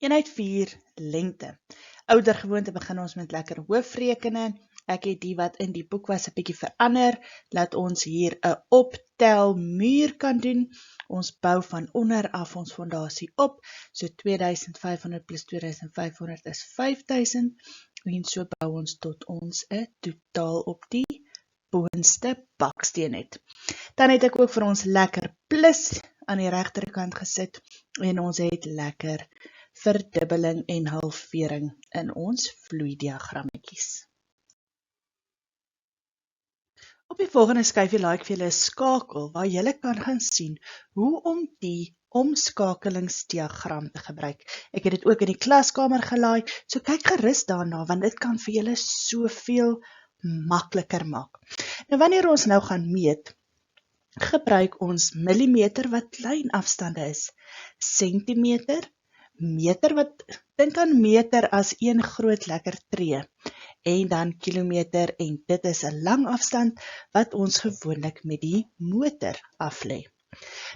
Eenheid 4, lengte. Oudergewoonte begin ons met lekker hoofrekene. Ek het die wat in die boek was 'n bietjie verander, laat ons hier 'n optel muur kan doen. Ons bou van onder af ons fondasie op, so 2500 plus 2500 is 5000, en so bou ons tot ons 'n totaal op die boonste baksteen het. Dan het ek ook vir ons lekker plus aan die regterkant gesit, en ons het lekker verdubbeling en halvering in ons vloeidiagrammetjies. Op die volgende skyfie laai ek vir julle 'n skakel waar julle kan gaan sien hoe om die omskakelingsdiagram te gebruik. Ek het dit ook in die klaskamer gelaai, so kyk gerus daarna want dit kan vir julle soveel makliker maak. Nou wanneer ons nou gaan meet, gebruik ons millimeter wat klein afstande is, sentimeter, meter wat, dink aan meter as een groot lekker tree, en dan kilometer, en dit is 'n lang afstand wat ons gewoonlik met die motor aflê.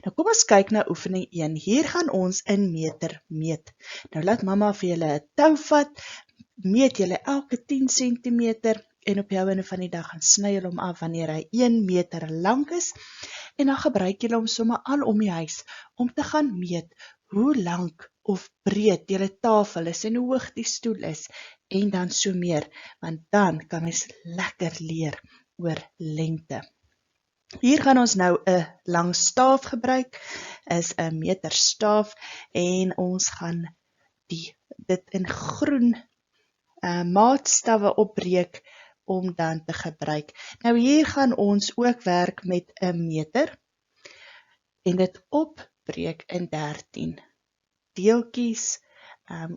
Nou kom ons kyk na oefening 1. Hier gaan ons in meter meet. Nou laat mamma vir julle 'n tou vat, meet julle elke 10 cm, en op jou einde van die dag gaan sny julle hom af wanneer hy 1 meter lank is, en dan gebruik julle hom sommer al om die huis om te gaan meet hoe lank of breed julle tafel is en hoe hoog die stoel is, en dan so meer, want dan kan mens lekker leer oor lengte. Hier gaan ons nou 'n lang staaf gebruik, is 'n meterstaaf, en ons gaan dit in groen maatstawwe opbreek om dan te gebruik. Nou hier gaan ons ook werk met 'n meter, en dit opbreek in 13 deeltjies,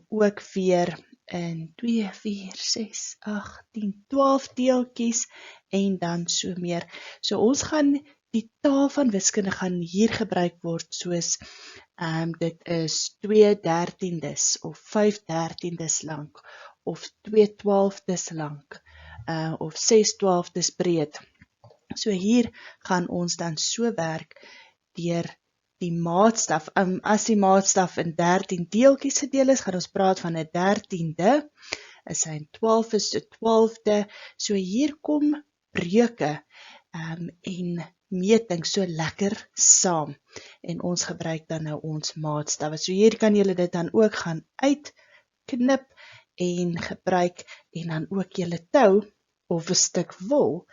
ook weer in 2, 4, 6, 8, 10, 12 deeltjies, en dan so meer. So ons gaan die taal van wiskunde gaan hier gebruik word, soos dit is 2/13 of 5/13 lank, of 2/12 lank, of 6/12 breed. So hier gaan ons dan so werk deur die maatstaf. As die maatstaf in 13 deeltjies gedeel is, gaan ons praat van 'n 13de, is hy 12 is 'n 12de, so hier kom breuke en meting so lekker saam, en ons gebruik dan nou ons maatstawwe. So hier kan julle dit dan ook gaan uitknip en gebruik, en dan ook julle tou of 'n stuk wol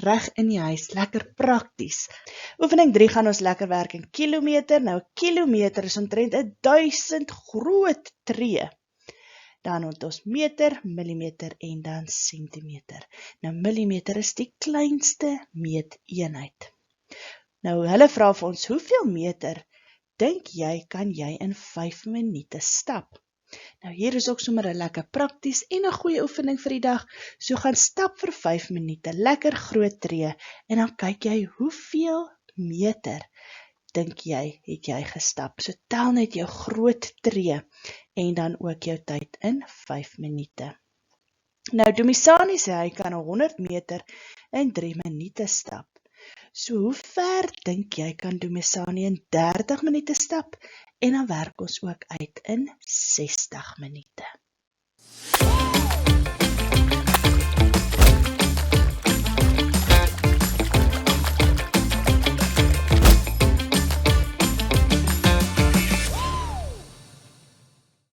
reg in die huis, lekker prakties. Oefening 3 gaan ons lekker werk in kilometer. Nou kilometer is omtrent 1000 groot tree. Dan het ons meter, millimeter en dan centimeter. Nou millimeter is die kleinste meeteenheid. Nou hulle vra vir ons, hoeveel meter dink jy kan jy in 5 minute stap? Nou hier is ook sommer 'n lekker prakties en 'n goeie oefening vir die dag. So gaan stap vir 5 minute, lekker groot tree, en dan kyk jy hoeveel meter dink jy het jy gestap. So tel net jou groot tree en dan ook jou tyd in 5 minute. Nou Dumisani sê hy kan 100 meter in 3 minute stap. So hoe ver dink jy kan Dumisani in 30 minute stap? En dan werk ons ook uit in 60 minute.